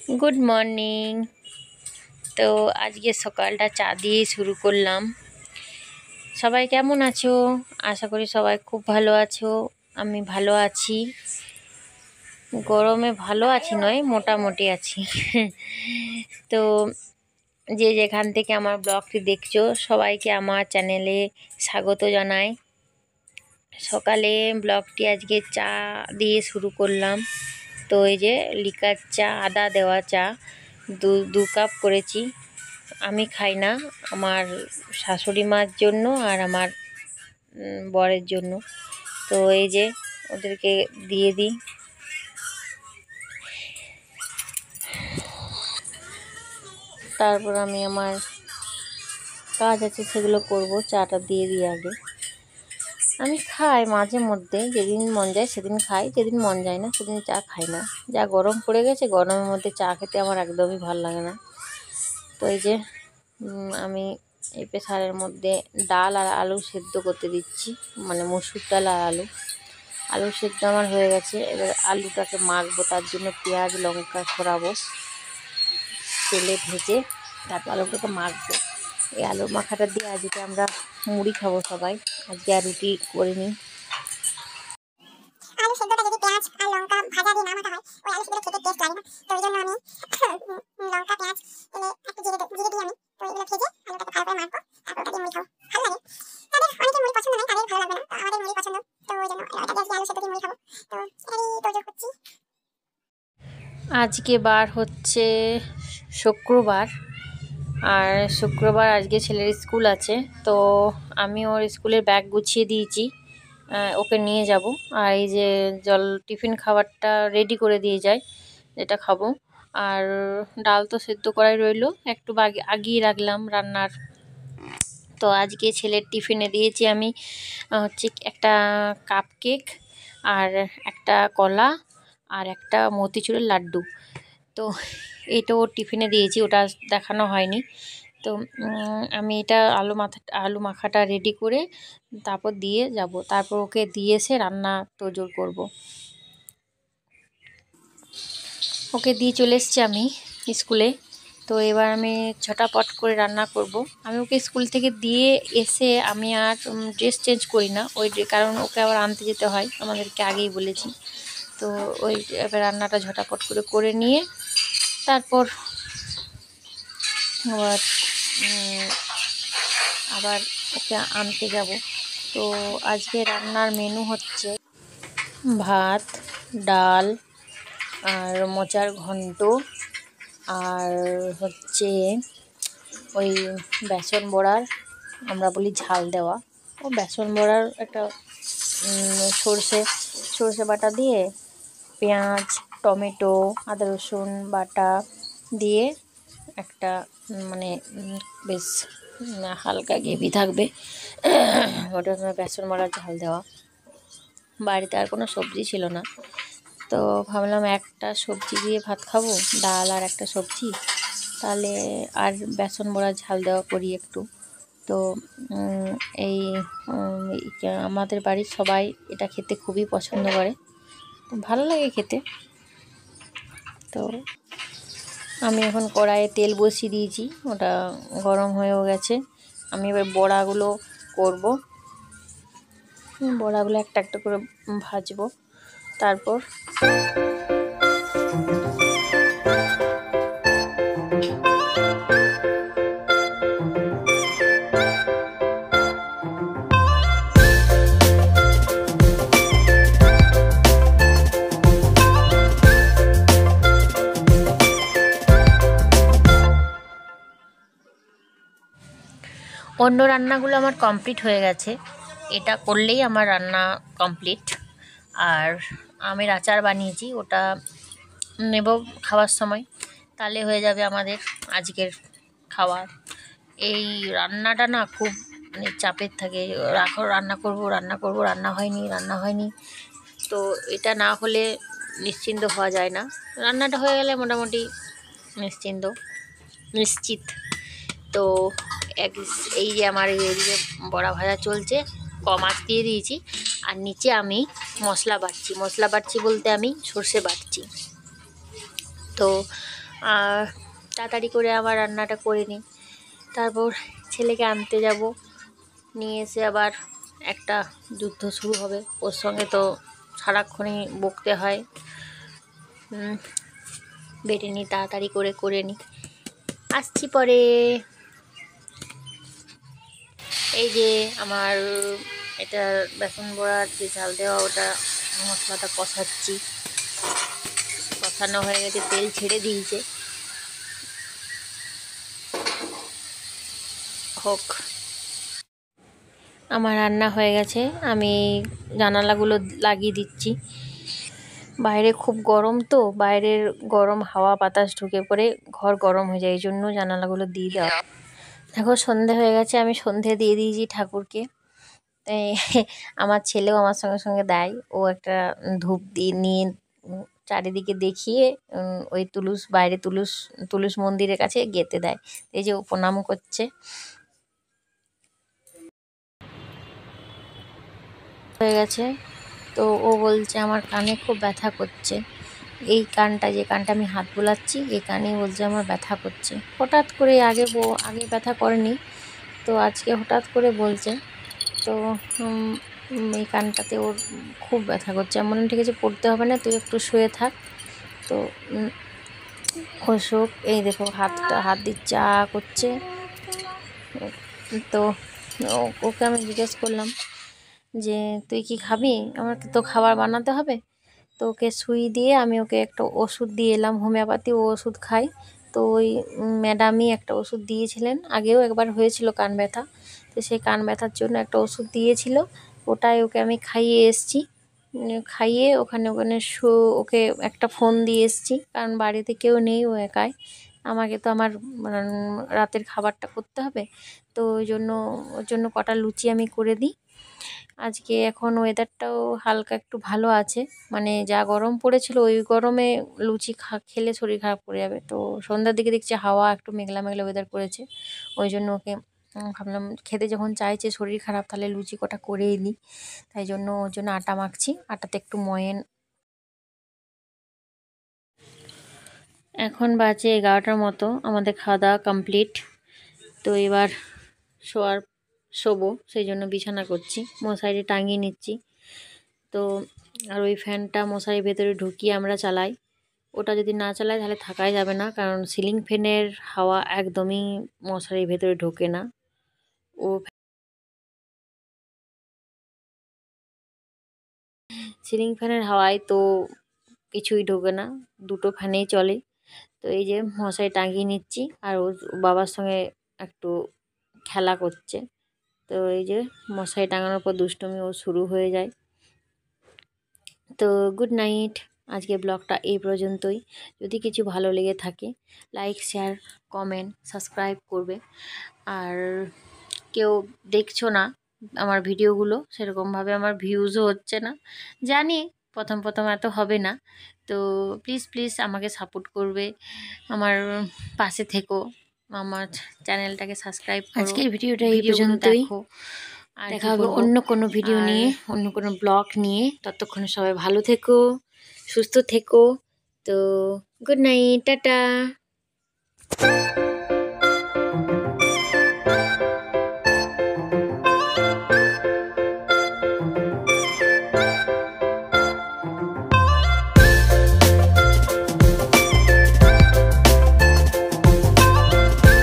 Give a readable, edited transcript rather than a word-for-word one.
Good morning. তো আজকে সকালটা চা দিয়ে শুরু করলাম। সবাই কেমন আছো? আশা করি সবাই খুব ভালো আছো। আমি ভালো আছি, গরমে ভালো আছি নয়, মোটামুটি আছি। তো যে যেখান থেকে আমার ব্লগটি দেখছো সবাইকে আমার চ্যানেলে স্বাগত জানাই। সকালে ব্লগটি আজকে চা দিয়ে শুরু করলাম। তো এই যে লিকার চা, আদা দেওয়া চা দু কাপ করেছি। আমি খাই না, আমার শাশুড়ি মার জন্য আর আমার বরের জন্য। তো এই যে ওদেরকে দিয়ে দিই। তারপর আমি আমার কাজ আছে সেগুলো করব। চাটা দিয়ে দিই আগে। আমি খাই মাঝে মধ্যে, যেদিন মন যায় সেদিন খাই, যেদিন মন যায় না সেদিন চা খাই না। যা গরম পড়ে গেছে, গরমের মধ্যে চা খেতে আমার একদমই ভালো লাগে না। তো এই যে আমি এই প্রেসারের মধ্যে ডাল আর আলু সেদ্ধ করতে দিচ্ছি, মানে মসুর ডাল আর আলু সেদ্ধ আমার হয়ে গেছে। এবার আলুটাকে মাখবো, তার জন্য পেঁয়াজ লঙ্কা ছড়াবো, তেলে ভেজে তারপর আলুটাকে মাখবো। এই আলু মাখাটা দিয়ে আজকে আমরা মুড়ি খাবো সবাই, আজকে আর রুটি করিনি। আলু সেদ্ধটা যদি পেঁয়াজ আর লঙ্কা ভাজা দিয়ে না মাখা হয়, ওই আলু সেদ্ধটা খেতে টেস্ট লাগে না। তো ওই জন্য আমি লঙ্কা পেঁয়াজ এলে একটু জিরে দিই আমি। তো এগুলো ভেজে আলুটাকে ভালো করে মাখবো, তারপর ওটা দিয়ে মুড়ি খাবো, ভালো লাগে। তাদের অনেকের মুড়ি পছন্দ নয়, তাদের ভালো লাগবে না, তো আমাদের মুড়ি পছন্দ। তো ওই জন্য ওটা দিয়ে আলু সেদ্ধ দিয়ে মুড়ি খাবো। তো এটারই তোজো করছি। আজকে বার হচ্ছে শুক্রবার, আর শুক্রবার আজকে ছেলের স্কুল আছে। তো আমি ওর স্কুলের ব্যাগ গুছিয়ে দিয়েছি, ওকে নিয়ে যাব। আর এই যে টিফিন খাবারটা রেডি করে দিয়ে যায়, যেটা খাবো। আর ডাল তো সেদ্ধ করাই রইলো, একটু আগিয়ে রাখলাম রান্নার। তো আজকে ছেলের টিফিনে দিয়েছি আমি হচ্ছে একটা কাপ কেক, আর একটা কলা, আর একটা মতিচুরের লাড্ডু। তো এইটা ওর টিফিনে দিয়েছি, ওটা দেখানো হয়নি। তো আমি এটা আলু মাখাটা রেডি করে তারপর দিয়ে যাব। তারপর ওকে দিয়ে এসে রান্না তোড়জোড় করব। ওকে দিয়ে চলে এসছি আমি স্কুলে। তো এবার আমি ঝটাপট করে রান্না করব। আমি ওকে স্কুল থেকে দিয়ে এসে আমি আর ড্রেস চেঞ্জ করি না, কারণ ওকে আবার আনতে যেতে হয়, আমাদেরকে আগেই বলেছি। তো ওই এবার রান্নাটা ঝটাপট করে নিয়ে তারপর আবার ওকে আনতে যাব। তো আজকে রান্নার মেনু হচ্ছে ভাত, ডাল, আর মোচার ঘন্ট, আর হচ্ছে ওই বেসন বড়ার, আমরা বলি ঝাল দেওয়া, ও বেসন বড়ার একটা সর্ষে বাটা দিয়ে পেঁয়াজ টমেটো আদা রসুন বাটা দিয়ে একটা মানে বেশ হালকা গ্রেভি থাকবে, ওটা বেসন বড়ার ঝাল দেওয়া। বাড়িতে আর কোনো সবজি ছিল না, তো ভাবলাম একটা সবজি দিয়ে ভাত খাবো, ডাল আর একটা সবজি, তাহলে আর বেসন বড়া ঝাল দেওয়া করি একটু। তো এই আমাদের বাড়ির সবাই এটা খেতে খুবই পছন্দ করে, ভালো লাগে খেতে। তো আমি এখন কড়াইয়ে তেল বসিয়ে দিয়েছি, ওটা গরম হয়েও গেছে। আমি এবার বড়াগুলো করব, বড়াগুলো একটা একটা করে ভাজবো। তারপর অন্য রান্নাগুলো আমার কমপ্লিট হয়ে গেছে, এটা করলেই আমার রান্না কমপ্লিট। আর আমের আচার বানিয়েছি, ওটা নেব খাওয়ার সময়, তাহলে হয়ে যাবে আমাদের আজকের খাওয়ার। এই রান্নাটা না খুব মানে চাপের থাকে, রান্না করব রান্না হয়নি। তো এটা না হলে নিশ্চিন্ত হওয়া যায় না, রান্নাটা হয়ে গেলে মোটামুটি নিশ্চিত। তো এই যে আমার এদিকে বড়া ভাজা চলছে, কম আঁচ দিয়ে দিয়েছি, আর নিচে আমি মশলা বাটছি বলতে আমি সর্ষে বাটছি। তো আর তাড়াতাড়ি করে আমার রান্নাটা করে নিই। তারপর ছেলেকে আনতে যাব, নিয়ে এসে আবার একটা যুদ্ধ শুরু হবে। ওর সঙ্গে তো সারাক্ষণই বকতে হয়। বেটে নিই, তাড়াতাড়ি করে নিই, আসছি পরে। এই যে আমার এটা বেসন বড়ার যে চাল দেওয়া, ওটা মশলাটা কষাচ্ছি। কষানো হয়ে গেছে, তেল ছেড়ে দিয়েছে, হোক। আমার রান্না হয়ে গেছে, আমি জানালাগুলো লাগিয়ে দিচ্ছি। বাইরে খুব গরম, তো বাইরের গরম হাওয়া বাতাস ঢুকে পড়ে ঘর গরম হয়ে যায়, এই জন্য জানালাগুলো দিয়ে দেওয়া। দেখো সন্ধে হয়ে গেছে, আমি সন্ধে দিয়ে দিয়েছি ঠাকুরকে। এই আমার ছেলেও আমার সঙ্গে সঙ্গে দেয়, ও একটা ধূপ দিয়ে নিয়ে চারিদিকে দেখিয়ে ওই বাইরে তুলস মন্দিরের কাছে গেঁথে দেয়। এই যে ও প্রণাম করছে। হয়ে গেছে, তো ও বলছে আমার কানে খুব ব্যথা করছে। এই কানটা, যে কানটা আমি হাত বোলাচ্ছি, এই কানেই বলছে আমার ব্যথা করছে। হঠাৎ করে আগে ব্যথা করেনি, তো আজকে হঠাৎ করে বলছে। তো এই কানটাতে ওর খুব ব্যথা করছে। এমন ঠিক আছে, পড়তে হবে না, তুই একটু শুয়ে থাক। তো অশোক এই দেখো হাত দিয়ে চা করছে। তো ওকে আমি জিজ্ঞেস করলাম যে তুই কি খাবি, আমাকে তো খাবার বানাতে হবে। তো ওকে সুই দিয়ে আমি ওকে একটা ওষুধ দিয়ে এলাম, হোমিওপ্যাথি ওষুধ খাই। তো ওই ম্যাডামই একটা ওষুধ দিয়েছিলেন, আগেও একবার হয়েছিল কান ব্যথা, তো সেই কান ব্যথার জন্য একটা ওষুধ দিয়েছিল, ওটাই ওকে আমি খাইয়ে এসছি। খাইয়ে ওখানে ওকে একটা ফোন দিয়ে এসছি, কারণ বাড়িতে কেউ নেই, ও একাই। আমাকে তো আমার রাতের খাবারটা করতে হবে, তো ওর জন্য কটা লুচি আমি করে দিই। আজকে এখন ওয়েদারটাও হালকা একটু ভালো আছে, মানে যা গরম পড়েছিল ওই গরমে লুচি খেলে শরীর খারাপ করে যাবে। তো সন্ধ্যার দিকে দেখছি হাওয়া একটু মেঘলা মেঘলা ওয়েদার করেছে, ওই জন্য ওকে ভাবলাম খেতে যখন চাইছে শরীর খারাপ, তাহলে লুচি কটা করেই নিই। তাই জন্য ওর জন্য আটা মাখছি, আটাতে একটু ময়েন। এখন বাজে 11টার মতো, আমাদের খাওয়া দাওয়া কমপ্লিট। তো এবার শোবো, সেই জন্য বিছানা করছি, মশারি টাঙিয়ে নিচ্ছি। তো আর ওই ফ্যানটা মশারির ভেতরে ঢুকিয়ে আমরা চালাই, ওটা যদি না চালাই তাহলে থাকাই যাবে না, কারণ সিলিং ফ্যানের হাওয়া একদমই মশারির ভেতরে ঢোকে না। ও সিলিং ফ্যানের হাওয়ায় তো কিছুই ঢোকে না, দুটো ফ্যানেই চলে। তো এই যে মশারি টাঙিয়ে নিচ্ছি, আর ও বাবার সঙ্গে একটু খেলা করছে। তো এই যে মশারি টাঙানোর পর দুষ্টুমি ও শুরু হয়ে যায়। তো গুড নাইট, আজকে ব্লগটা এই পর্যন্তই। যদি কিছু ভালো লেগে থাকে লাইক, শেয়ার, কমেন্ট, সাবস্ক্রাইব করবে। আর কেউ দেখছো না আমার ভিডিওগুলো, সেরকমভাবে আমার ভিউজও হচ্ছে না, জানি প্রথম প্রথম এত হবে না। তো প্লিজ প্লিজ আমাকে সাপোর্ট করবে, আমার পাশে থেকো, আমার চ্যানেলটাকে সাবস্ক্রাইব করো। আজকের ভিডিওটা এই পর্যন্তই, দেখো আর দেখা হবে অন্য কোনো ভিডিও নিয়ে, অন্য কোনো ব্লগ নিয়ে। ততক্ষণে সবাই ভালো থেকো, সুস্থ থেকো। তো গুড নাইট, টাটা।